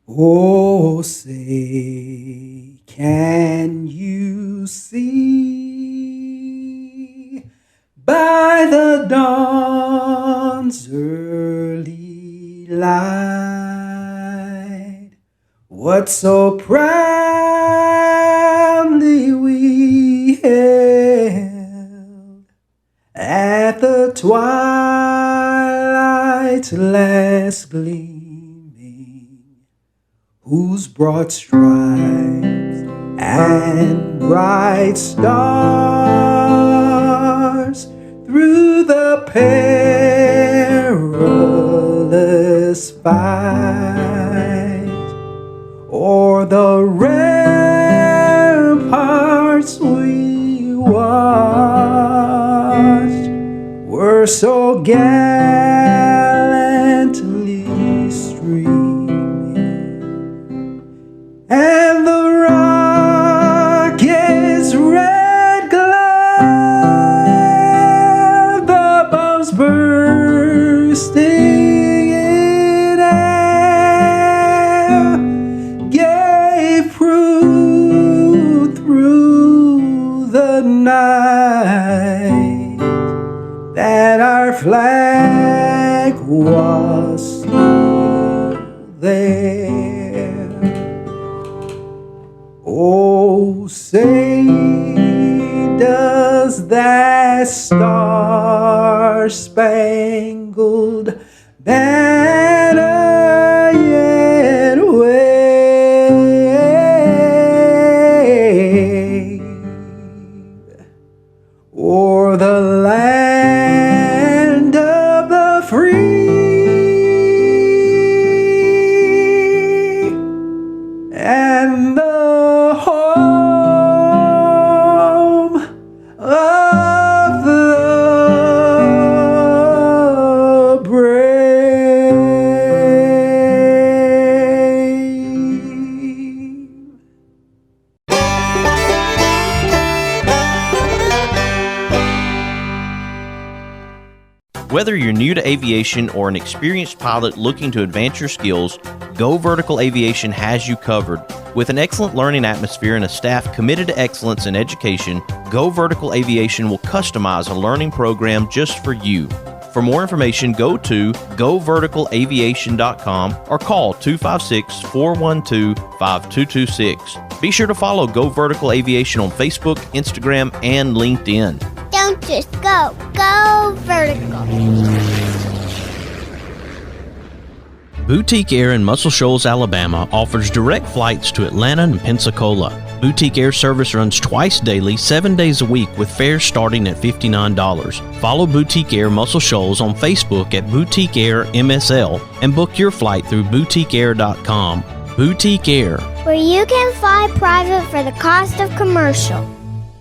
Oh, say, can you see by the dawn's early light what so proudly we held at the twilight's last gleaming, whose broad stripes and bright stars through the perilous fight o'er the ramparts we watched were so gallantly streaming, and the rocket's red glare, the bombs bursting in air, gave proof through the night that our flag was still there. Oh, say, does that star-spangled banner yet wave o'er the land of the free and the home of the brave? Whether you're new to aviation or an experienced pilot looking to advance your skills, Go Vertical Aviation has you covered. With an excellent learning atmosphere and a staff committed to excellence in education, Go Vertical Aviation will customize a learning program just for you. For more information, go to goverticalaviation.com or call 256-412-5226. Be sure to follow Go Vertical Aviation on Facebook, Instagram, and LinkedIn. Don't just go, go vertical. Boutique Air in Muscle Shoals, Alabama offers direct flights to Atlanta and Pensacola. Boutique Air service runs twice daily, 7 days a week with fares starting at $59. Follow Boutique Air Muscle Shoals on Facebook at Boutique Air MSL and book your flight through boutiqueair.com. Boutique Air, Where you can fly private for the cost of commercial.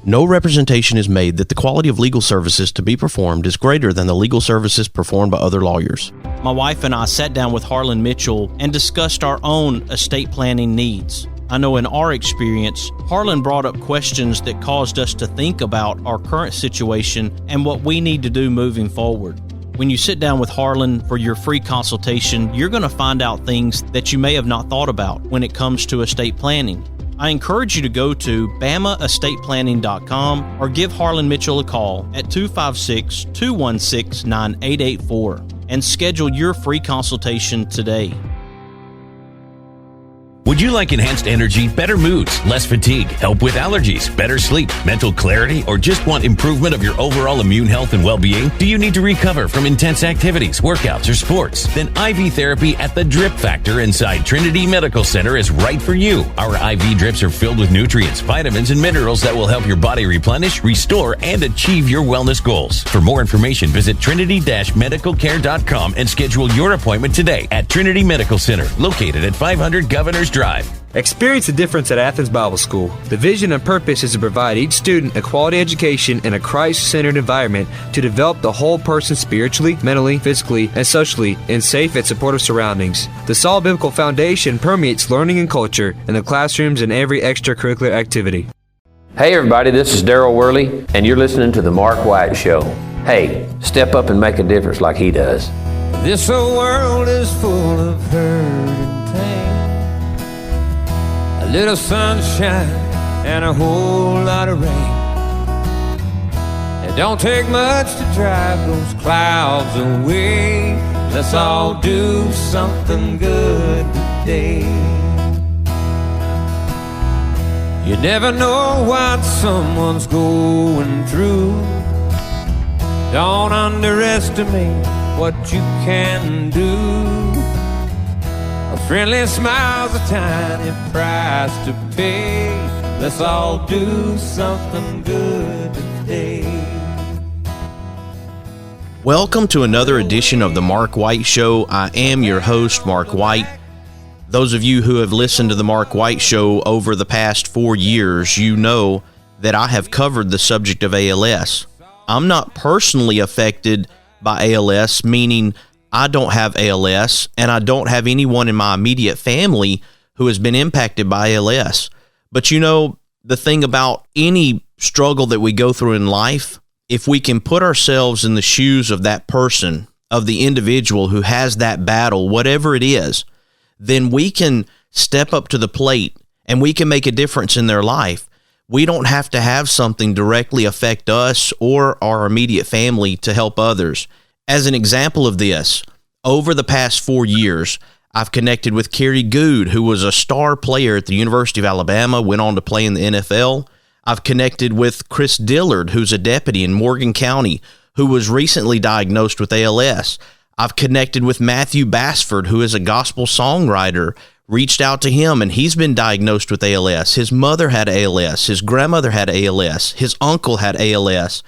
no representation is made that the quality of legal services to be performed is greater than the legal services performed by other lawyers. My wife and I sat down with Harlan Mitchell and discussed our own estate planning needs. I know in our experience, Harlan brought up questions that caused us to think about our current situation and what we need to do moving forward. When you sit down with Harlan for your free consultation, you're going to find out things that you may have not thought about when it comes to estate planning. I encourage you to go to BamaEstatePlanning.com or give Harlan Mitchell a call at 256-216-9884 and schedule your free consultation today. Would you like enhanced energy, better moods, less fatigue, help with allergies, better sleep, mental clarity, or just want improvement of your overall immune health and well-being? Do you need to recover from intense activities, workouts, or sports? Then IV therapy at the Drip Factor inside Trinity Medical Center is right for you. Our IV drips are filled with nutrients, vitamins, and minerals that will help your body replenish, restore, and achieve your wellness goals. For more information, visit trinity-medicalcare.com and schedule your appointment today at Trinity Medical Center, located at 500 Governors Drive. Experience the difference at Athens Bible School. The vision and purpose is to provide each student a quality education in a Christ-centered environment to develop the whole person spiritually, mentally, physically, and socially in safe and supportive surroundings. The solid biblical foundation permeates learning and culture in the classrooms and every extracurricular activity. Hey everybody, this is Daryl Worley, and you're listening to The Mark White Show. Hey, step up and make a difference like he does. This old world is full of hurt and pain. little sunshine and a whole lot of rain. It don't take much to drive those clouds away. Let's all do something good today. You never know what someone's going through. Don't underestimate what you can do. A friendly smile's a tiny price to pay. Let's all do something good today. Welcome to another edition of the Mark White Show. I am your host, Mark White. Those of you who have listened to the Mark White Show over the past 4 years, you know that I have covered the subject of ALS. I'm not personally affected by ALS, meaning I don't have ALS, and I don't have anyone in my immediate family who has been impacted by ALS. But you know, the thing about any struggle that we go through in life, if we can put ourselves in the shoes of that person, of the individual who has that battle, whatever it is, then we can step up to the plate and we can make a difference in their life. We don't have to have something directly affect us or our immediate family to help others. As an example of this, over the past 4 years, I've connected with Kerry Good, who was a star player at the University of Alabama, went on to play in the NFL. I've connected with Chris Dillard, who's a deputy in Morgan County, who was recently diagnosed with ALS. I've connected with Matthew Bassford, who is a gospel songwriter, reached out to him, and he's been diagnosed with ALS. His mother had ALS. His grandmother had ALS. His uncle had ALS.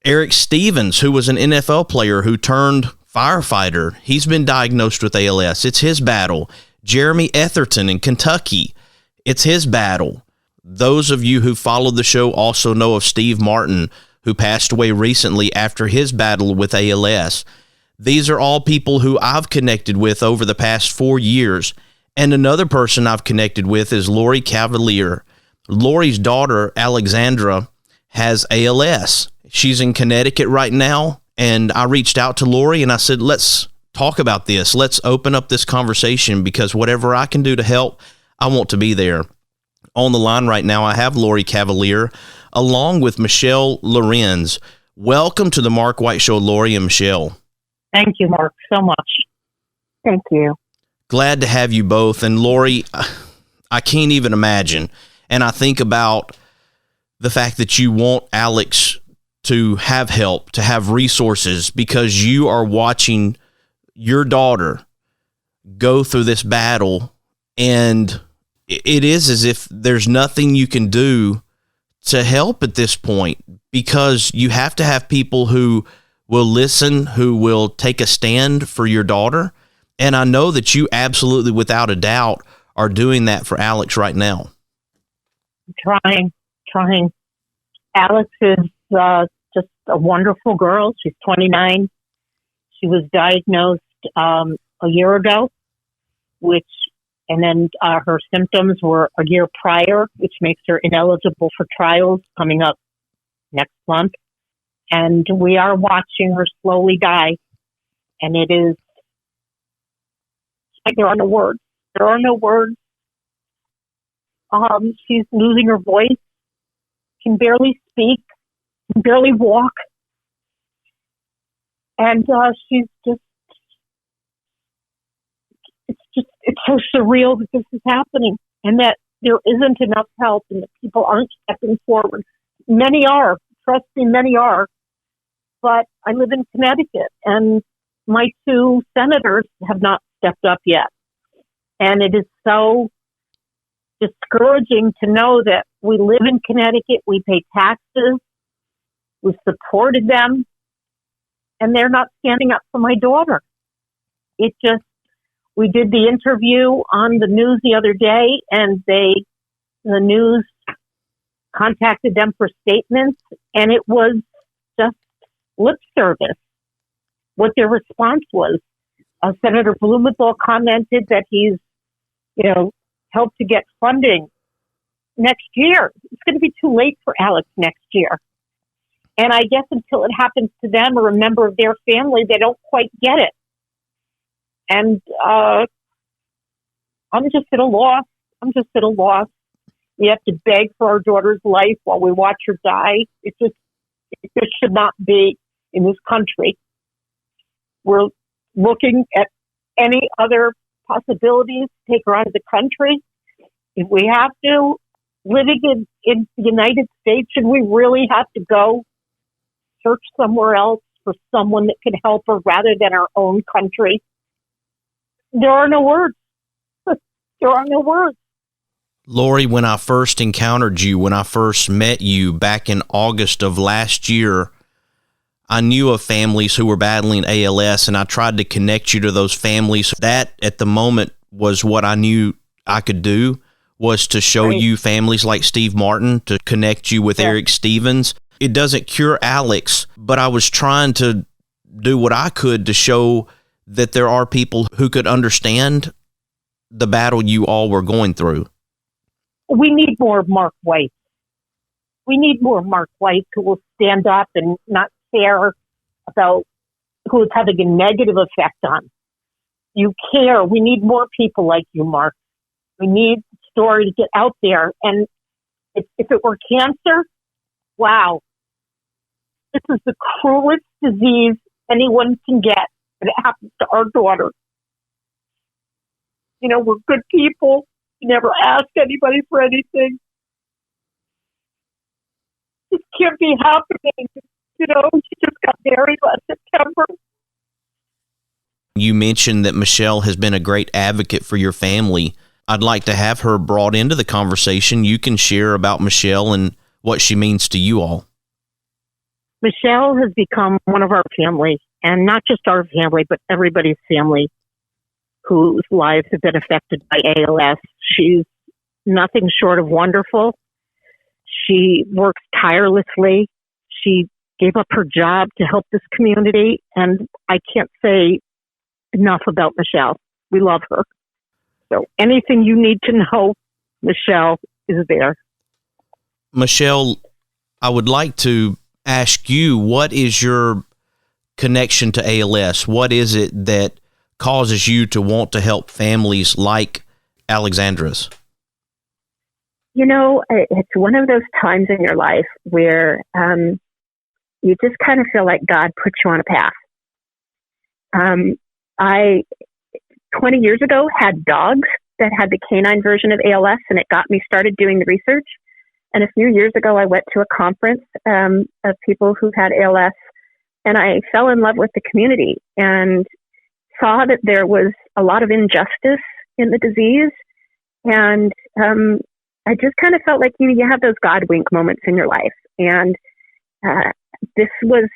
Eric Stevens, who was an NFL player who turned firefighter, he's been diagnosed with ALS. It's his battle. Jeremy Etherton in Kentucky, it's his battle. Those of you who followed the show also know of Steve Martin, who passed away recently after his battle with ALS. These are all people who I've connected with over the past 4 years. And another person I've connected with is Lorri Cavaliere. Lori's daughter, Alexandra, has ALS. She's in Connecticut right now. And I reached out to Lorri and I said, let's talk about this. Let's open up this conversation, because whatever I can do to help, I want to be there. On the line right now, I have Lorri Cavaliere along with Michelle Lorenz. Welcome to the Mark White Show, Lorri and Michelle. Thank you, Mark, so much. Thank you. Glad to have you both. And Lorri, I can't even imagine. And I think about the fact that you want Alex to have help, to have resources, because you are watching your daughter go through this battle, and it is as if there's nothing you can do to help at this point, because you have to have people who will listen, who will take a stand for your daughter. And I know that you absolutely, without a doubt, are doing that for Alex right now. Trying. Alex is just a wonderful girl. She's 29. She was diagnosed a year ago, and then her symptoms were a year prior, which makes her ineligible for trials coming up next month. And we are watching her slowly die. And it is like there are no words. There are no words. She's losing her voice, can barely speak, can barely walk. And she's it's so surreal that this is happening, and that there isn't enough help, and that people aren't stepping forward. Many are. Trust me, many are. But I live in Connecticut, and my 2 senators have not stepped up yet. And it is so discouraging to know that we live in Connecticut, we pay taxes, we've supported them, and they're not standing up for my daughter. We did the interview on the news the other day, and the news contacted them for statements, and it was just lip service. What their response was, Senator Blumenthal commented that he's, helped to get funding next year. It's going to be too late for Alex next year. And I guess until it happens to them or a member of their family, they don't quite get it. And I'm just at a loss. We have to beg for our daughter's life while we watch her die. It just should not be in this country. We're looking at any other possibilities to take her out of the country. If we have to, living in the United States, should we really have to go search somewhere else for someone that could help her rather than our own country? There are no words. There are no words. Lorri, when I first encountered you, when I first met you back in August of last year, I knew of families who were battling ALS, and I tried to connect you to those families. That, at the moment, was what I knew I could do, was to show you families like Steve Martin, to connect you with Eric Stevens. It doesn't cure Alex, but I was trying to do what I could to show that there are people who could understand the battle you all were going through. We need more Mark White. We need more Mark White who will stand up and not care about who it's having a negative effect on. You care. We need more people like you, Mark. We need the story to get out there. And if it were cancer, wow. This is the cruelest disease anyone can get, and it happens to our daughter. You know, we're good people. We never ask anybody for anything. This can't be happening. You know, she just got married last September. You mentioned that Michelle has been a great advocate for your family. I'd like to have her brought into the conversation. You can share about Michelle and what she means to you all. Michelle has become one of our family, and not just our family, but everybody's family whose lives have been affected by ALS. She's nothing short of wonderful. She works tirelessly. She gave up her job to help this community, and I can't say enough about Michelle. We love her. So anything you need to know, Michelle is there. Michelle, I would like to ask you, what is your connection to ALS? What is it that causes you to want to help families like Alexandra's? You know, it's one of those times in your life where you just kind of feel like God put you on a path. I 20 years ago had dogs that had the canine version of ALS, and it got me started doing the research. And a few years ago, I went to a conference of people who had ALS, and I fell in love with the community and saw that there was a lot of injustice in the disease. And I just kind of felt like you have those God wink moments in your life. And this was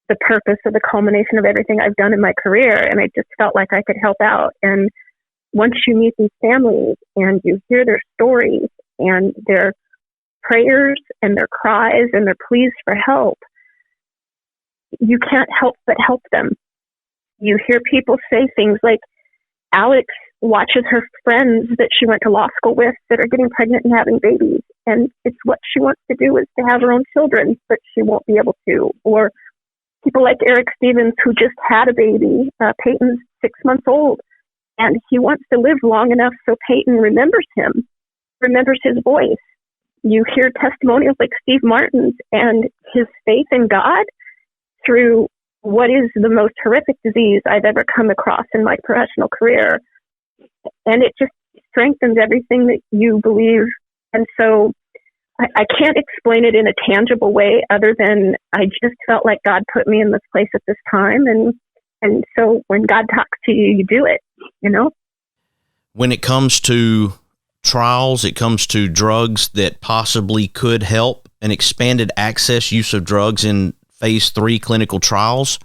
the purpose of the culmination of everything I've done in my career. And I just felt like I could help out. And once you meet these families and you hear their stories and their prayers and their cries and their pleas for help, you can't help but help them. You hear people say things like, Alex watches her friends that she went to law school with that are getting pregnant and having babies, and it's what she wants to do is to have her own children, but she won't be able to. Or people like Eric Stevens, who just had a baby. Peyton's 6 months old, and he wants to live long enough so Peyton remembers him, remembers his voice. You hear testimonials like Steve Martin's and his faith in God through what is the most horrific disease I've ever come across in my professional career. And it just strengthens everything that you believe. And so I can't explain it in a tangible way other than I just felt like God put me in this place at this time. And so when God talks to you, you do it, you know? When it comes to trials, it comes to drugs that possibly could help, an expanded access use of drugs in phase 3 clinical trials.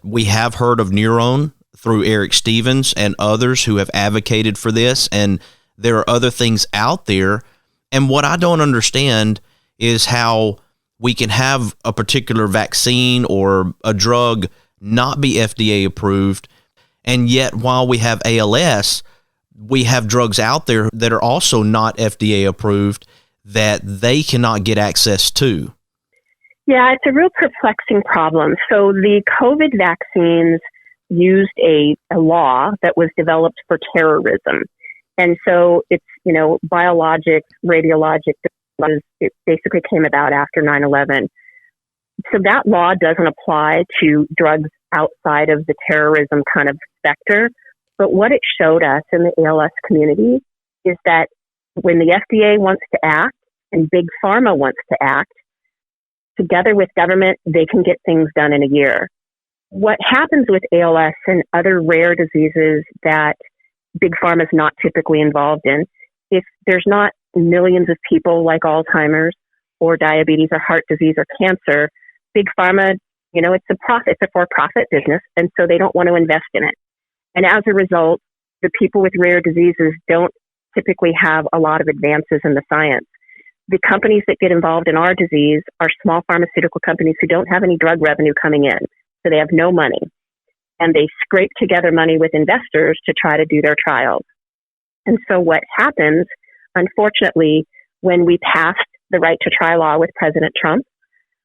We have heard of Neuron through Eric Stevens and others who have advocated for this, and there are other things out there. And what I don't understand is how we can have a particular vaccine or a drug not be FDA approved, and yet while we have ALS, we have drugs out there that are also not FDA approved that they cannot get access to. Yeah, it's a real perplexing problem. So the COVID vaccines used a law that was developed for terrorism. And so it's, biologics, radiologic, it basically came about after 9/11. So that law doesn't apply to drugs outside of the terrorism kind of sector. But what it showed us in the ALS community is that when the FDA wants to act and Big Pharma wants to act, together with government, they can get things done in a year. What happens with ALS and other rare diseases that Big Pharma is not typically involved in, if there's not millions of people like Alzheimer's or diabetes or heart disease or cancer, Big Pharma, it's a for-profit business, and so they don't want to invest in it. And as a result, the people with rare diseases don't typically have a lot of advances in the science. The companies that get involved in our disease are small pharmaceutical companies who don't have any drug revenue coming in, so they have no money. And they scrape together money with investors to try to do their trials. And so what happens, unfortunately, when we passed the right to try law with President Trump,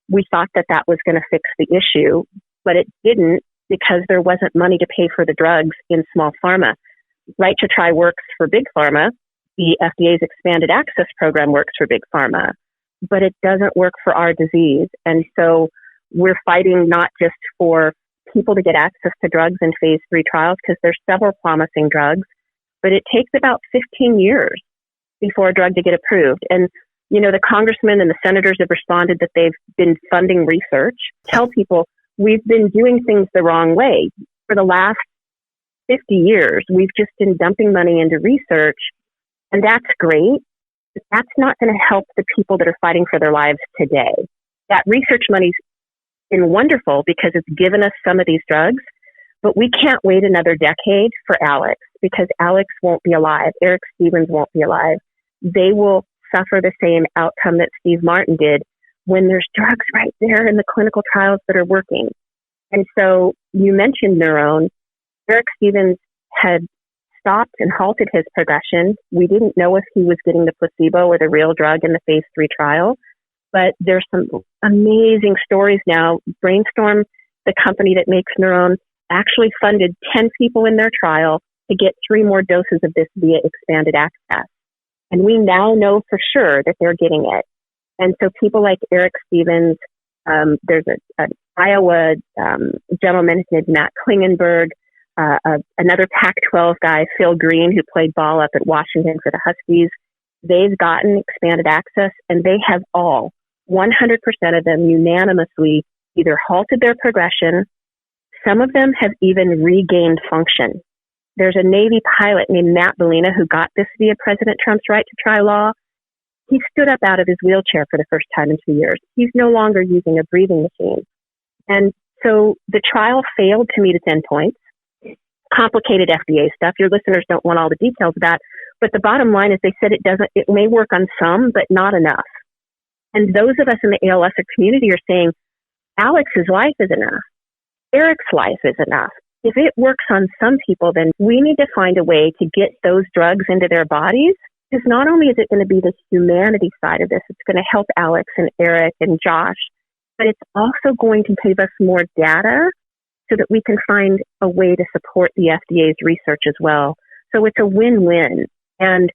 we thought that that was going to fix the issue, but it didn't, because there wasn't money to pay for the drugs in small pharma. Right to try works for Big Pharma. The FDA's expanded access program works for Big Pharma, but it doesn't work for our disease. And so we're fighting not just for people to get access to drugs in phase 3 trials, because there's several promising drugs, but it takes about 15 years before a drug to get approved. And, the congressmen and the senators have responded that they've been funding research. Tell people we've been doing things the wrong way. For the last 50 years, we've just been dumping money into research, and that's great, but that's not going to help the people that are fighting for their lives today. That research money's been wonderful because it's given us some of these drugs, but we can't wait another decade for Alex, because Alex won't be alive. Eric Stevens won't be alive. They will suffer the same outcome that Steve Martin did when there's drugs right there in the clinical trials that are working. And so you mentioned Neurone. Eric Stevens had stopped and halted his progression. We didn't know if he was getting the placebo or the real drug in the phase 3 trial, but there's some amazing stories now. Brainstorm, the company that makes Neurone, actually funded 10 people in their trial to get 3 more doses of this via expanded access. And we now know for sure that they're getting it. And so people like Eric Stevens, there's an Iowa gentleman named Matt Klingenberg, another Pac-12 guy, Phil Green, who played ball up at Washington for the Huskies. They've gotten expanded access, and they have all, 100% of them, unanimously either halted their progression. Some of them have even regained function. There's a Navy pilot named Matt Bellina who got this via President Trump's right to try law. He stood up out of his wheelchair for the first time in 2 years. He's no longer using a breathing machine. And so the trial failed to meet its endpoints. Complicated FDA stuff. Your listeners don't want all the details of that. But the bottom line is they said it may work on some, but not enough. And those of us in the ALS community are saying, Alex's life is enough. Eric's life is enough. If it works on some people, then we need to find a way to get those drugs into their bodies. Because not only is it going to be the humanity side of this, it's going to help Alex and Eric and Josh, but it's also going to give us more data so that we can find a way to support the FDA's research as well. So it's a win-win. And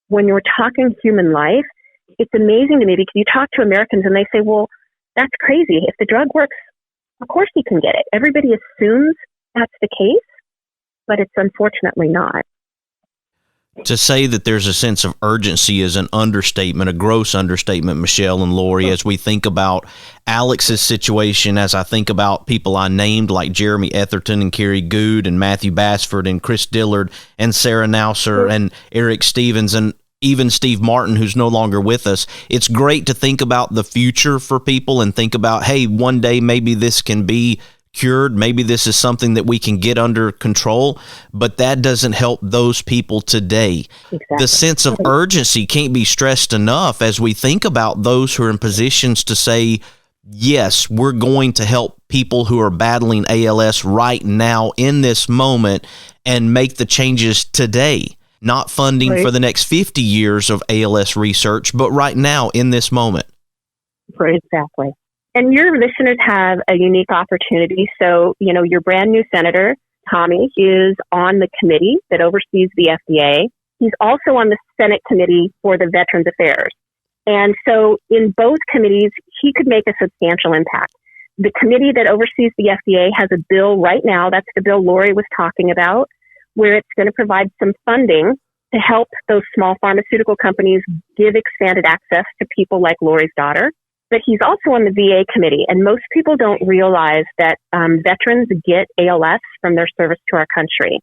when you're talking human life, it's amazing to me because you talk to Americans and they say, well, that's crazy. If the drug works, of course you can get it. Everybody assumes that's the case, but it's unfortunately not. To say that there's a sense of urgency is an understatement, a gross understatement, Michelle and Lorri, as we think about Alex's situation, as I think about people I named like Jeremy Etherton and Kerry Good and Matthew Bassford and Chris Dillard and Sarah Nausser and Eric Stevens and even Steve Martin, who's no longer with us. It's great to think about the future for people and think about, hey, one day maybe this can be cured. Maybe this is something that we can get under control, but that doesn't help those people today. Exactly. The sense of urgency can't be stressed enough as we think about those who are in positions to say, yes, we're going to help people who are battling ALS right now in this moment and make the changes today. Not funding for the next 50 years of ALS research, but right now in this moment. Exactly. And your listeners have a unique opportunity. So, your brand new senator, Tommy, is on the committee that oversees the FDA. He's also on the Senate Committee for the Veterans Affairs. And so in both committees, he could make a substantial impact. The committee that oversees the FDA has a bill right now, that's the bill Lorri was talking about, where it's going to provide some funding to help those small pharmaceutical companies give expanded access to people like Lorri's daughter. But he's also on the VA committee, and most people don't realize that veterans get ALS from their service to our country.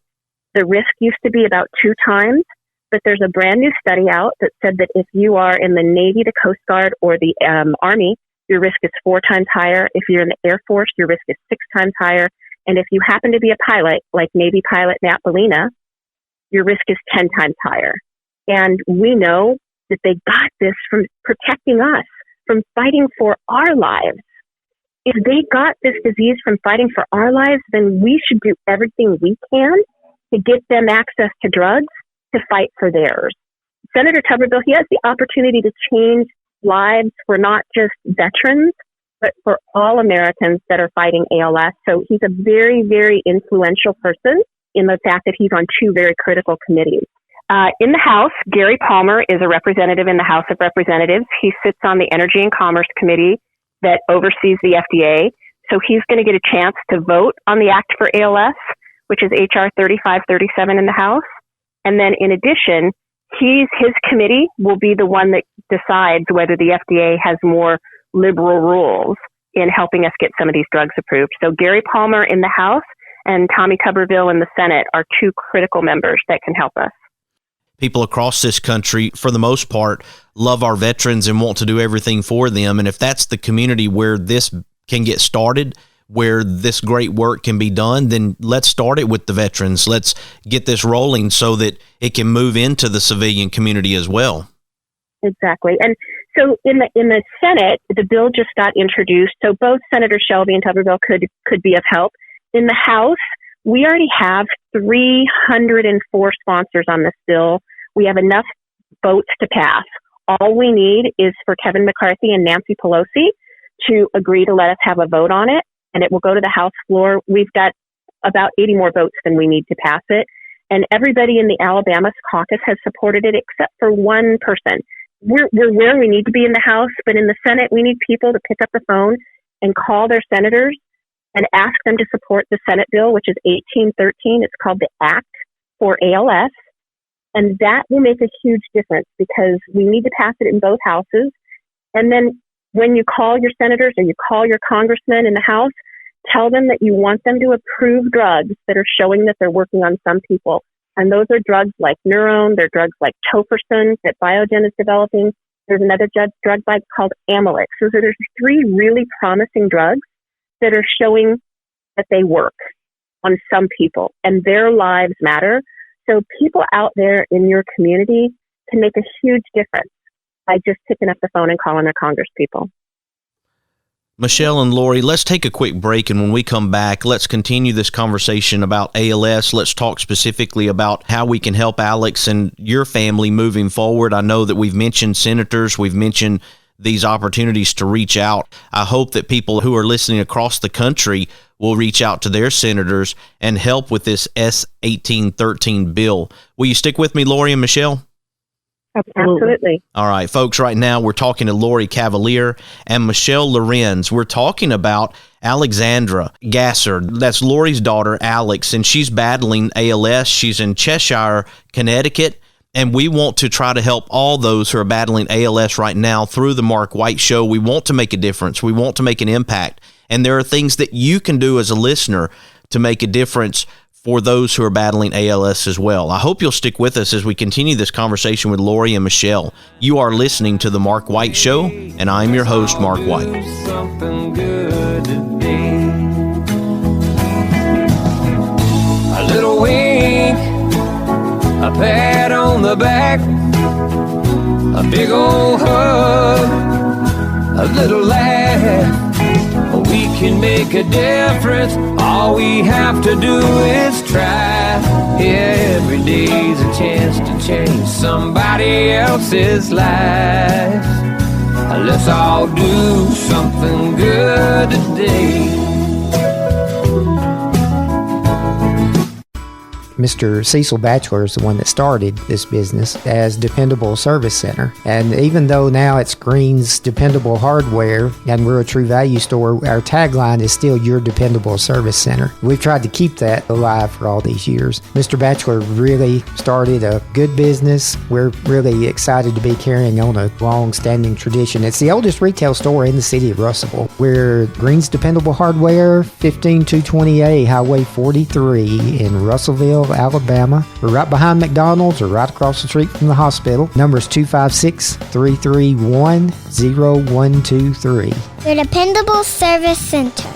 The risk used to be about 2 times, but there's a brand new study out that said that if you are in the Navy, the Coast Guard, or the Army, your risk is 4 times higher. If you're in the Air Force, your risk is 6 times higher. And if you happen to be a pilot, like Navy pilot Matt Bellina, your risk is 10 times higher. And we know that they got this from protecting us, from fighting for our lives. If they got this disease from fighting for our lives, then we should do everything we can to get them access to drugs to fight for theirs. Senator Tuberville, he has the opportunity to change lives for not just veterans, but for all Americans that are fighting ALS. So he's a very, very influential person in the fact that he's on 2 very critical committees. In the House, Gary Palmer is a representative in the House of Representatives. He sits on the Energy and Commerce Committee that oversees the FDA. So he's going to get a chance to vote on the Act for ALS, which is H.R. 3537 in the House. And then in addition, his committee will be the one that decides whether the FDA has more liberal rules in helping us get some of these drugs approved. So Gary Palmer in the House and Tommy Tuberville in the Senate are 2 critical members that can help us. People across this country, for the most part, love our veterans and want to do everything for them. And if that's the community where this can get started, where this great work can be done, then let's start it with the veterans. Let's get this rolling so that it can move into the civilian community as well. Exactly. And so in the Senate, the bill just got introduced. So both Senator Shelby and Tuberville could be of help. In the House, we already have 304 sponsors on this bill. We have enough votes to pass. All we need is for Kevin McCarthy and Nancy Pelosi to agree to let us have a vote on it, and it will go to the House floor. We've got about 80 more votes than we need to pass it. And everybody in the Alabama caucus has supported it except for one person. We're where we need to be in the House, but in the Senate, we need people to pick up the phone and call their senators and ask them to support the Senate bill, which is 1813. It's called the Act for ALS. And that will make a huge difference because we need to pass it in both houses. And then when you call your senators or you call your congressmen in the House, tell them that you want them to approve drugs that are showing that they're working on some people. And those are drugs like Neuron, they're drugs like Tofersen that Biogen is developing. There's another drug called Amylyx. So there's 3 really promising drugs that are showing that they work on some people and their lives matter. So people out there in your community can make a huge difference by just picking up the phone and calling their congresspeople. Michelle and Lorri, let's take a quick break, and when we come back, let's continue this conversation about ALS. Let's talk specifically about how we can help Alex and your family moving forward. I know that we've mentioned senators, we've mentioned these opportunities to reach out. I hope that people who are listening across the country will reach out to their senators and help with this S-1813 bill. Will you stick with me, Lorri and Michelle? Absolutely. All right, folks, right now we're talking to Lorri Cavaliere and Michelle Lorenz. We're talking about Alexandra Gasser. That's Lorri's daughter, Alex, and she's battling ALS. She's in Cheshire, Connecticut, and we want to try to help all those who are battling ALS right now through the Mark White Show. We want to make a difference. We want to make an impact, and there are things that you can do as a listener to make a difference for those who are battling ALS as well. I hope you'll stick with us as we continue this conversation with Lorri and Michelle. You are listening to The Mark White Show, and I'm your host, Mark White. Something good today. A little wink, a pat on the back, a big old hug, a little laugh. We can make a difference. All we have to do is try. Yeah, every day's a chance to change somebody else's life. Let's all do something good today. Mr. Cecil Batchelor is the one that started this business as Dependable Service Center. And even though now it's Green's Dependable Hardware and we're a True Value store, our tagline is still Your Dependable Service Center. We've tried to keep that alive for all these years. Mr. Batchelor really started a good business. We're really excited to be carrying on a long-standing tradition. It's the oldest retail store in the city of Russellville. We're Green's Dependable Hardware, 15220A Highway 43 in Russellville, Alabama. We're right behind McDonald's or right across the street from the hospital. Number is 256-331-0123. Your Dependable Service Center.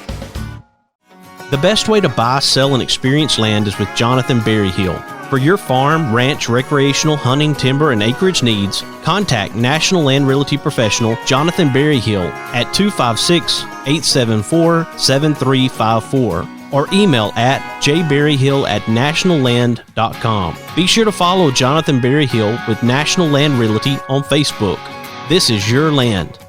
The best way to buy, sell, and experience land is with Jonathan Berryhill. For your farm, ranch, recreational, hunting, timber, and acreage needs, contact National Land Realty Professional Jonathan Berryhill at 256-874-7354 or email at jberryhill@nationalland.com. Be sure to follow Jonathan Berryhill with National Land Realty on Facebook. This is your land.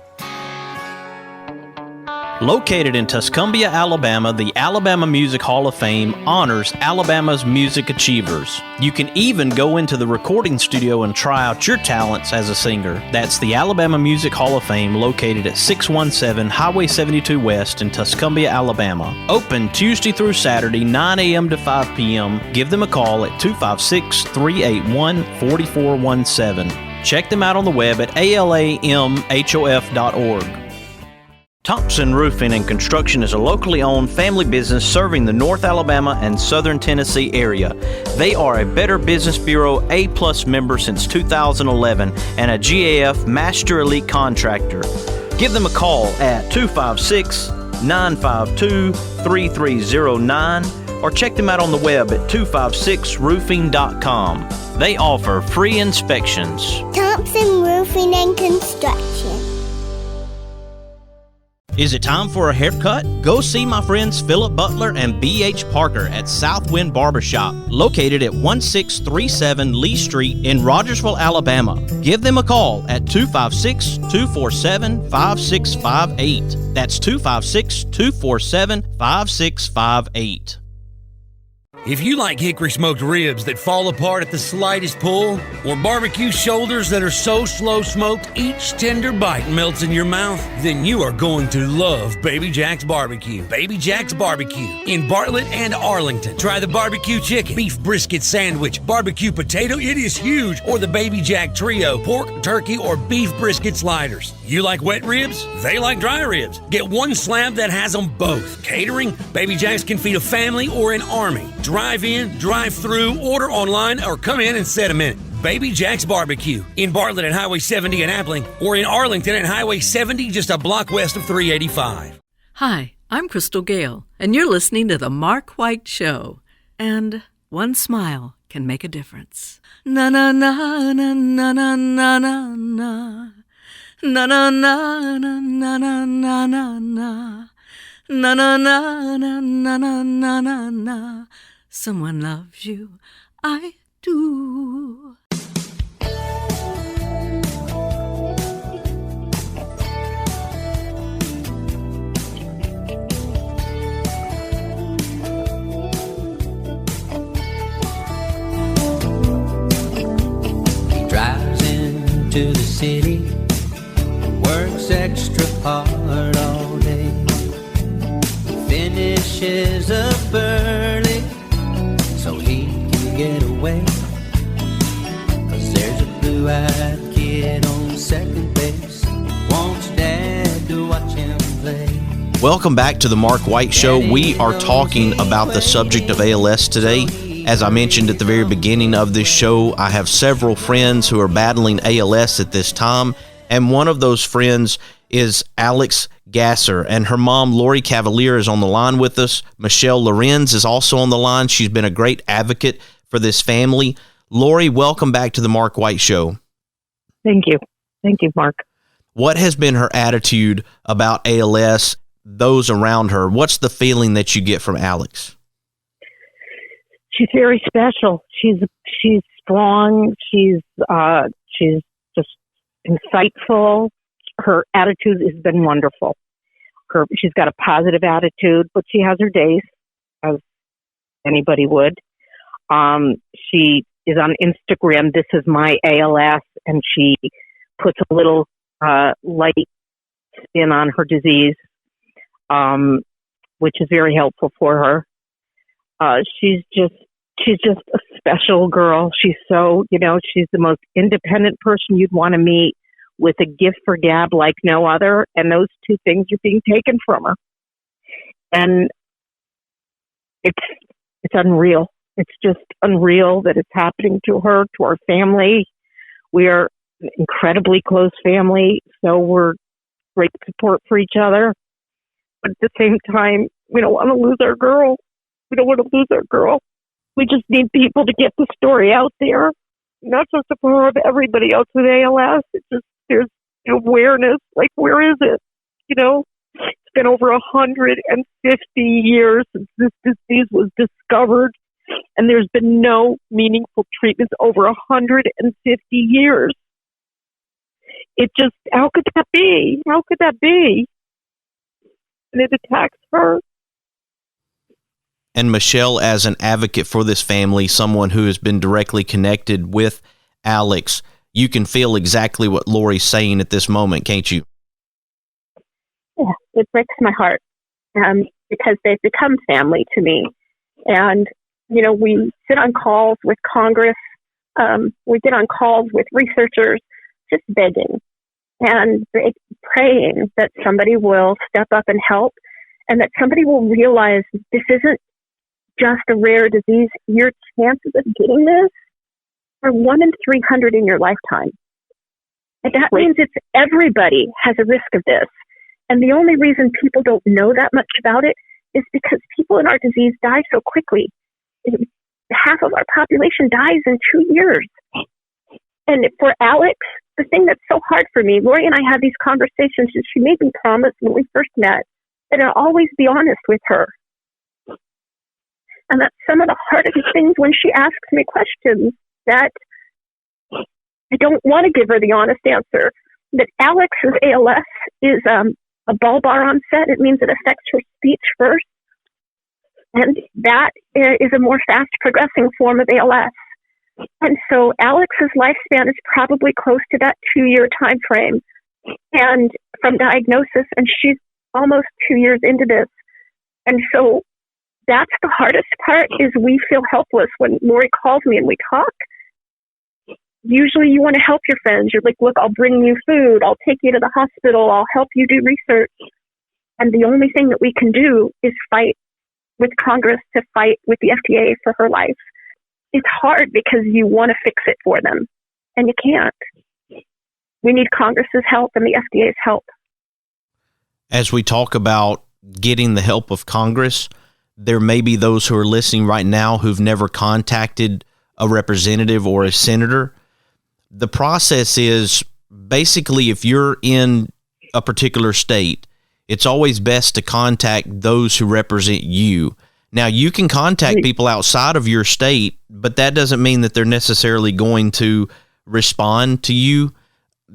Located in Tuscumbia, Alabama, the Alabama Music Hall of Fame honors Alabama's music achievers. You can even go into the recording studio and try out your talents as a singer. That's the Alabama Music Hall of Fame, located at 617 Highway 72 West in Tuscumbia, Alabama. Open Tuesday through Saturday, 9 a.m. to 5 p.m. Give them a call at 256-381-4417. Check them out on the web at alamhof.org. Thompson Roofing and Construction is a locally owned family business serving the North Alabama and Southern Tennessee area. They are a Better Business Bureau A+ member since 2011 and a GAF Master Elite Contractor. Give them a call at 256-952-3309 or check them out on the web at 256roofing.com. They offer free inspections. Thompson Roofing and Construction. Is it time for a haircut? Go see my friends Philip Butler and B.H. Parker at Southwind Barbershop, located at 1637 Lee Street in Rogersville, Alabama. Give them a call at 256-247-5658. That's 256-247-5658. If you like hickory smoked ribs that fall apart at the slightest pull, or barbecue shoulders that are so slow smoked each tender bite melts in your mouth, then you are going to love Baby Jack's Barbecue. Baby Jack's Barbecue in Bartlett and Arlington. Try the barbecue chicken, beef brisket sandwich, barbecue potato, it is huge, or the Baby Jack Trio, pork, turkey, or beef brisket sliders. You like wet ribs? They like dry ribs. Get one slab that has them both. Catering? Baby Jack's can feed a family or an army. Drive in, drive through, order online, or come in and set a minute. Baby Jack's Barbecue in Bartlett at Highway 70 in Appling, or in Arlington at Highway 70 just a block west of 385. Hi, I'm Crystal Gale, and you're listening to The Mark White Show. And one smile can make a difference. Na na na na na na na na na. Na na na na na na na na na. Na na na na na na na na na. Someone loves you, I do. He drives into the city, works extra hard all day, finishes up early so he can get away, 'cause there's a blue-eyed kid on second base, wants dad to watch him play. Welcome back to the Mark White Show. We are talking about the subject of ALS today. As I mentioned at the very beginning of this show, I have several friends who are battling ALS at this time, and one of those friends is Alex Gasser, and her mom, Lorri Cavaliere, is on the line with us. Michelle Lorenz is also on the line. She's been a great advocate for this family. Lorri, welcome back to the Mark White Show. Thank you. Thank you, Mark. What has been her attitude about ALS, those around her? What's the feeling that you get from Alex? She's very special. She's strong. She's just insightful. Her attitude has been wonderful. She's got a positive attitude, but she has her days, as anybody would. She is on Instagram. This is my ALS, and she puts a little light spin on her disease, which is very helpful for her. She's just a special girl. She's so, she's the most independent person you'd want to meet, with a gift for gab like no other. And those two things are being taken from her. And it's unreal. It's just unreal that it's happening to her, to our family. We are an incredibly close family, so we're great support for each other. But at the same time, we don't want to lose our girl. We don't want to lose our girl. We just need people to get the story out there, not just for everybody else with ALS. It's just, there's awareness. Like, where is it? It's been over 150 years since this disease was discovered, and there's been no meaningful treatments over 150 years. It just, how could that be? How could that be? And it attacks her. And Michelle, as an advocate for this family, someone who has been directly connected with Alex, you can feel exactly what Lorri's saying at this moment, can't you? Yeah, it breaks my heart because they've become family to me. And, we sit on calls with Congress. We get on calls with researchers, just begging and praying that somebody will step up and help, and that somebody will realize this isn't just a rare disease. Your chances of getting this are 1 in 300 in your lifetime. And that means everybody has a risk of this. And the only reason people don't know that much about it is because people in our disease die so quickly. Half of our population dies in 2 years. And for Alex, the thing that's so hard for me, Lorri and I have these conversations, and she made me promise when we first met that I'll always be honest with her. And that's some of the hardest things when she asks me questions that I don't want to give her the honest answer. That Alex's ALS is a bulbar onset. It means it affects her speech first. And that is a more fast progressing form of ALS. And so Alex's lifespan is probably close to that 2-year time frame. And from diagnosis, and she's almost 2 years into this. And so that's the hardest part, is we feel helpless when Lorri calls me and we talk. Usually you want to help your friends. You're like, look, I'll bring you food. I'll take you to the hospital. I'll help you do research. And the only thing that we can do is fight with Congress, to fight with the FDA for her life. It's hard because you want to fix it for them, and you can't. We need Congress's help and the FDA's help. As we talk about getting the help of Congress, there may be those who are listening right now who've never contacted a representative or a senator. The process is basically, if you're in a particular state, it's always best to contact those who represent you. Now, you can contact people outside of your state, but that doesn't mean that they're necessarily going to respond to you.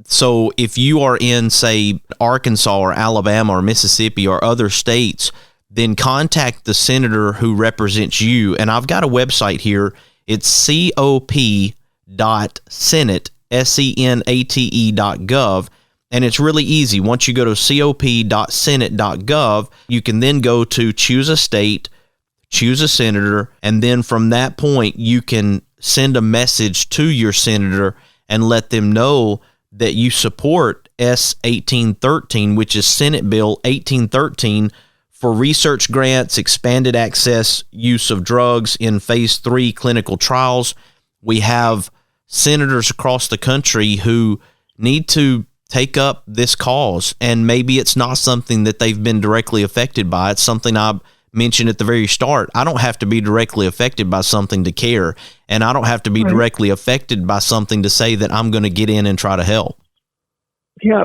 So if you are in, say, Arkansas or Alabama or Mississippi or other states, then contact the senator who represents you. And I've got a website here. It's cop.senate, senate.gov. And it's really easy. Once you go to cop.senate.gov, you can then go to choose a state, choose a senator, and then from that point, you can send a message to your senator and let them know that you support S 1813, which is Senate Bill 1813, for research grants, expanded access, use of drugs in phase 3 clinical trials. We have senators across the country who need to take up this cause, and maybe it's not something that they've been directly affected by. It's something I mentioned at the very start. I don't have to be directly affected by something to care, and I don't have to be directly affected by something to say that I'm going to get in and try to help. Yeah.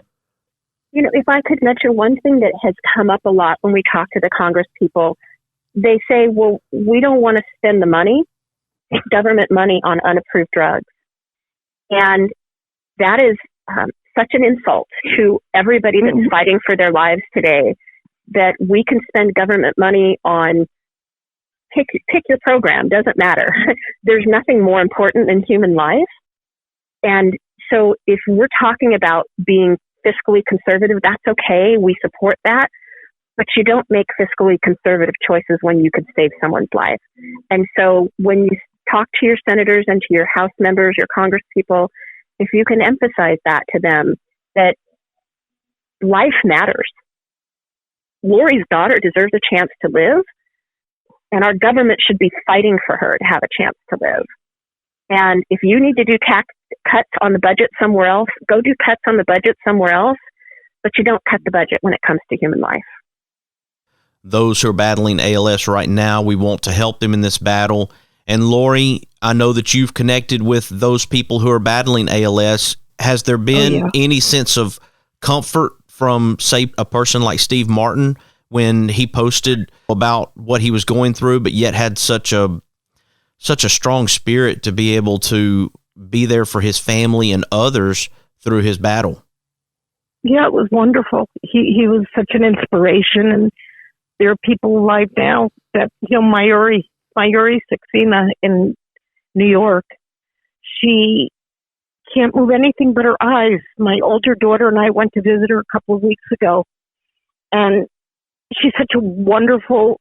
If I could mention one thing that has come up a lot when we talk to the Congress people, they say, well, we don't want to spend the money, government money, on unapproved drugs. And that is such an insult to everybody that's fighting for their lives today, that we can spend government money on pick your program, doesn't matter. There's nothing more important than human life. And so if we're talking about being fiscally conservative, that's okay. We support that. But you don't make fiscally conservative choices when you could save someone's life. And so when you talk to your senators and to your House members, your Congress people, if you can emphasize that to them, that life matters. Lori's daughter deserves a chance to live, and our government should be fighting for her to have a chance to live. And if you need to do tax cuts on the budget somewhere else, go do cuts on the budget somewhere else, but you don't cut the budget when it comes to human life. Those who are battling ALS right now, we want to help them in this battle. And Lorri, I know that you've connected with those people who are battling ALS. Has there been any sense of comfort from, say, a person like Steve Martin when he posted about what he was going through, but yet had such a strong spirit to be able to be there for his family and others through his battle? Yeah, it was wonderful. He was such an inspiration, and there are people alive now that, Mayuri Saxena in New York, she can't move anything but her eyes. My older daughter and I went to visit her a couple of weeks ago, and she's such a wonderful,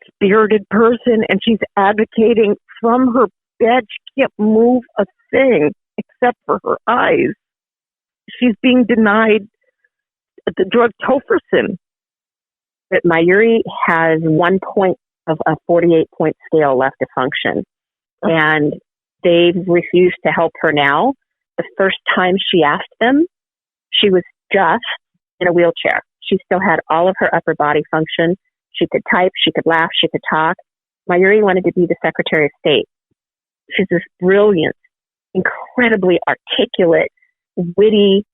spirited person, and she's advocating from her bed. She can't move a thing except for her eyes. She's being denied the drug tofersen. But Mayuri has 1 point of a 48-point scale left to function, and they've refused to help her now. The first time she asked them, she was just in a wheelchair. She still had all of her upper body function. She could type, she could laugh, she could talk. Mayuri wanted to be the Secretary of State. She's this brilliant, incredibly articulate, witty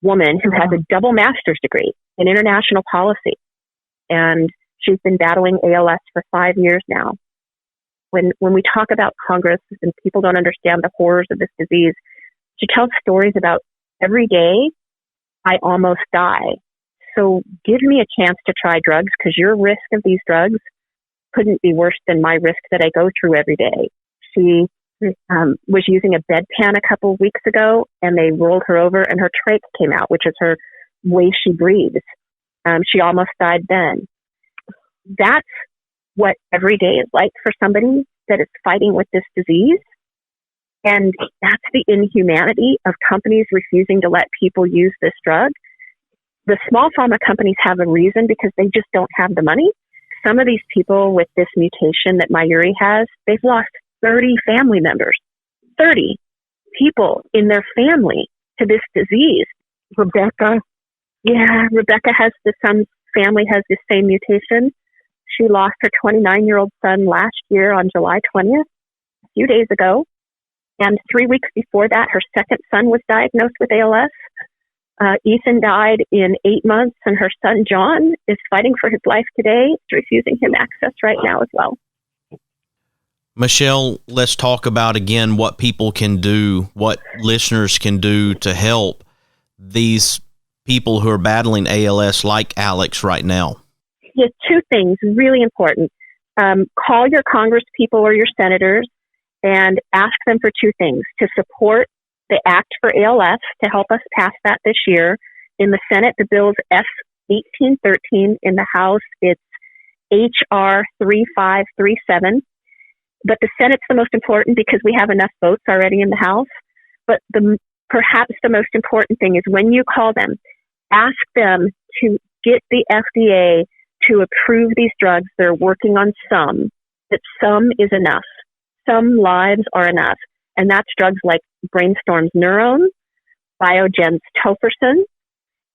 woman who has a double master's degree in international policy. And she's been battling ALS for 5 years now. When we talk about Congress and people don't understand the horrors of this disease, she tells stories about every day I almost die. So give me a chance to try drugs, because your risk of these drugs couldn't be worse than my risk that I go through every day. She was using a bedpan a couple of weeks ago, and they rolled her over and her trach came out, which is her way she breathes. She almost died then. That's what every day is like for somebody that is fighting with this disease. And that's the inhumanity of companies refusing to let people use this drug. The small pharma companies have a reason, because they just don't have the money. Some of these people with this mutation that Mayuri has, they've lost 30 family members, 30 people in their family to this disease. Rebecca has some family has the same mutation. She lost her 29-year-old son last year on July 20th, a few days ago. And 3 weeks before that, her second son was diagnosed with ALS. Ethan died in 8 months, and her son, John, is fighting for his life today, refusing him access right now as well. Michelle, let's talk about again what people can do, what listeners can do to help these people who are battling ALS like Alex right now. Yeah, two things really important. Call your Congress people or your senators and ask them for two things: to support the Act for ALS to help us pass that this year. In the Senate, the bill's S-1813. In the House, it's H.R. 3537. But the Senate's the most important because we have enough votes already in the House. But perhaps the most important thing is when you call them, ask them to get the FDA to approve these drugs. They're working on some, that some is enough. Some lives are enough. And that's drugs like Brainstorm's Neuron, Biogen's Tofersen,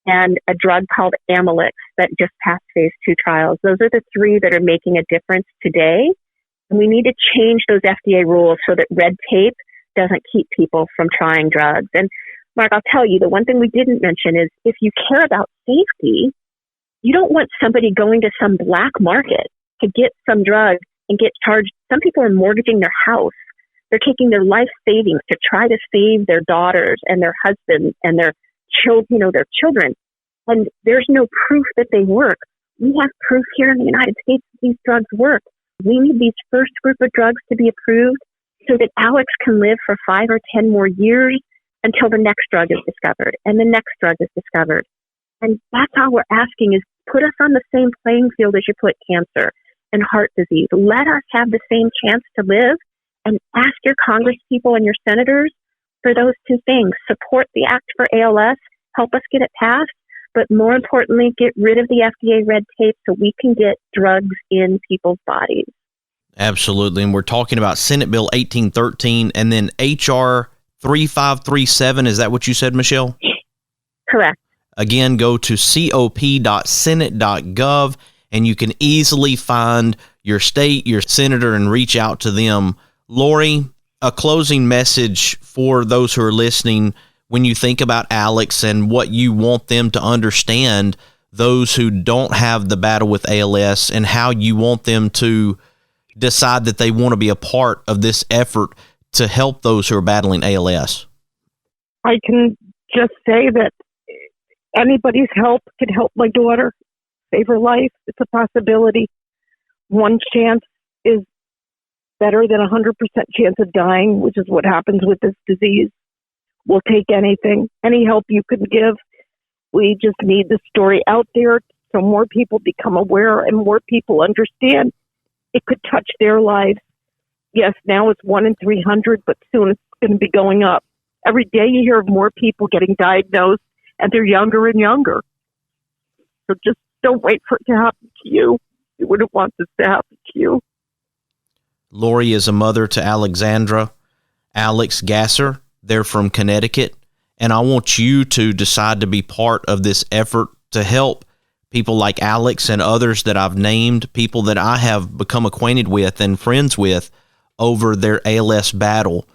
and a drug called Amylyx that just passed phase 2 trials. Those are the three that are making a difference today. And we need to change those FDA rules so that red tape doesn't keep people from trying drugs. And Mark, I'll tell you, the one thing we didn't mention is if you care about safety, you don't want somebody going to some black market to get some drug and get charged. Some people are mortgaging their house. They're taking their life savings to try to save their daughters and their husbands and their children. And there's no proof that they work. We have proof here in the United States that these drugs work. We need these first group of drugs to be approved so that Alex can live for 5 or 10 more years until the next drug is discovered and the next drug is discovered. And that's all we're asking is put us on the same playing field as you put cancer and heart disease. Let us have the same chance to live, and ask your congresspeople and your senators for those two things. Support the act for ALS, help us get it passed, but more importantly, get rid of the FDA red tape so we can get drugs in people's bodies. Absolutely. And we're talking about Senate Bill 1813 and then HR 3537. Is that what you said, Michelle? Correct. Again, go to cop.senate.gov and you can easily find your state, your senator, and reach out to them. Lorri, a closing message for those who are listening when you think about Alex and what you want them to understand, those who don't have the battle with ALS, and how you want them to decide that they want to be a part of this effort to help those who are battling ALS. I can just say that anybody's help can help my daughter, save her life. It's a possibility. One chance is better than 100% chance of dying, which is what happens with this disease. We'll take anything, any help you can give. We just need the story out there so more people become aware and more people understand it could touch their lives. Yes, now it's 1 in 300, but soon it's going to be going up. Every day you hear of more people getting diagnosed, and they're younger and younger. So just don't wait for it to happen to you. You wouldn't want this to happen to you. Lorri is a mother to Alexandra, Alex Gasser. They're from Connecticut. And I want you to decide to be part of this effort to help people like Alex and others that I've named, people that I have become acquainted with and friends with over their ALS battle.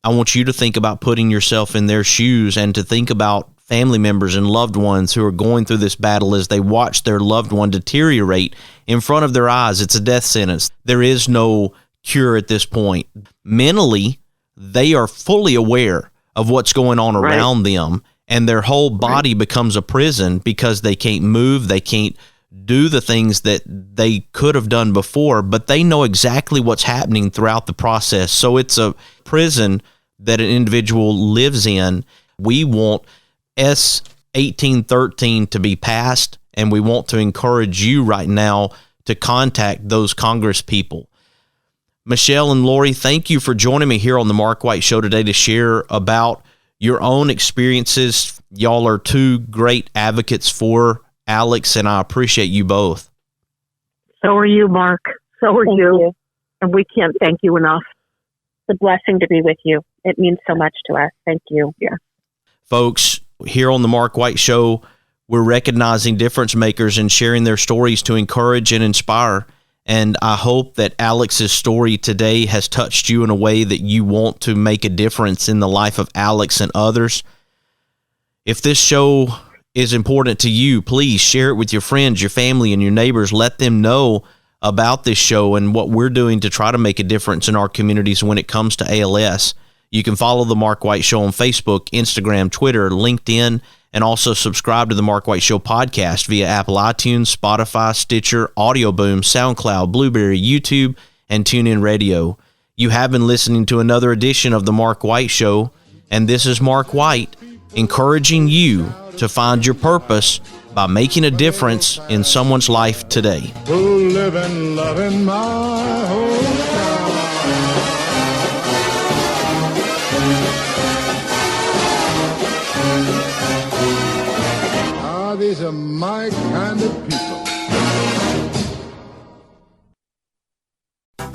I want you to think about putting yourself in their shoes and to think about family members and loved ones who are going through this battle as they watch their loved one deteriorate in front of their eyes. It's a death sentence. There is no cure at this point. Mentally, they are fully aware of what's going on around them, and their whole body becomes a prison because they can't move, they can't do the things that they could have done before, but they know exactly what's happening throughout the process. So it's a prison that an individual lives in. We want S 1813 to be passed, and we want to encourage you right now to contact those Congress people. Michelle and Lorri, thank you for joining me here on the Mark White Show today to share about your own experiences. Y'all are two great advocates for Alex, and I appreciate you both. So are you, Mark. So are you. And we can't thank you enough. It's a blessing to be with you. It means so much to us. Thank you. Yeah. Folks, here on the Mark White Show, we're recognizing difference makers and sharing their stories to encourage and inspire. And I hope that Alex's story today has touched you in a way that you want to make a difference in the life of Alex and others. If this show is important to you, please share it with your friends, your family, and your neighbors. Let them know about this show and what we're doing to try to make a difference in our communities when it comes to ALS. You can follow The Mark White Show on Facebook, Instagram, Twitter, LinkedIn, and also subscribe to The Mark White Show podcast via Apple iTunes, Spotify, Stitcher, Audio Boom, SoundCloud, Blueberry, YouTube, and TuneIn Radio. You have been listening to another edition of The Mark White Show, and this is Mark White encouraging you to find your purpose by making a difference in someone's life today. Who live and love in my hometown. These are my kind of people.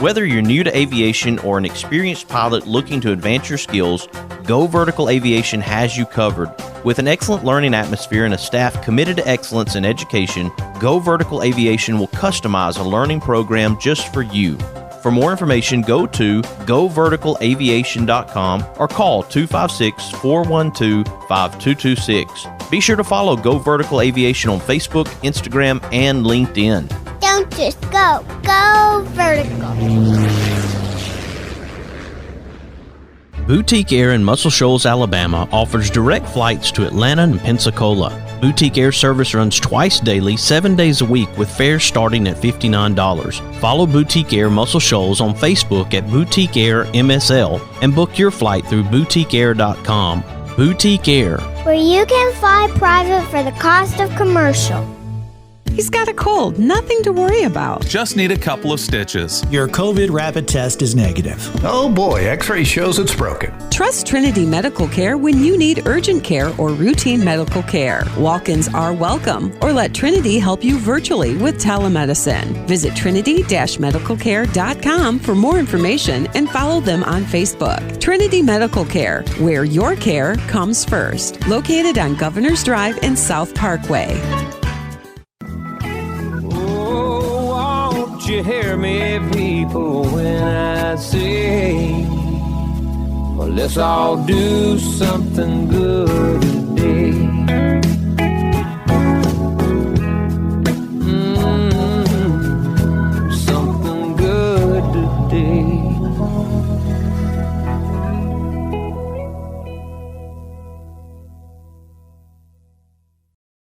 Whether you're new to aviation or an experienced pilot looking to advance your skills, Go Vertical Aviation has you covered. With an excellent learning atmosphere and a staff committed to excellence in education, Go Vertical Aviation will customize a learning program just for you. For more information, go to goverticalaviation.com or call 256-412-5226. Be sure to follow Go Vertical Aviation on Facebook, Instagram, and LinkedIn. Don't just go, go vertical. Boutique Air in Muscle Shoals, Alabama offers direct flights to Atlanta and Pensacola. Boutique Air Service runs twice daily, 7 days a week, with fares starting at $59. Follow Boutique Air Muscle Shoals on Facebook at Boutique Air MSL and book your flight through boutiqueair.com. Boutique Air, where you can fly private for the cost of commercial. He's got a cold, nothing to worry about. Just need a couple of stitches. Your COVID rapid test is negative. Oh boy, X-ray shows it's broken. Trust Trinity Medical Care when you need urgent care or routine medical care. Walk-ins are welcome, or let Trinity help you virtually with telemedicine. Visit trinity-medicalcare.com for more information and follow them on Facebook. Trinity Medical Care, where your care comes first. Located on Governor's Drive and South Parkway. You hear me, people, when I say, well, let's all do something good today.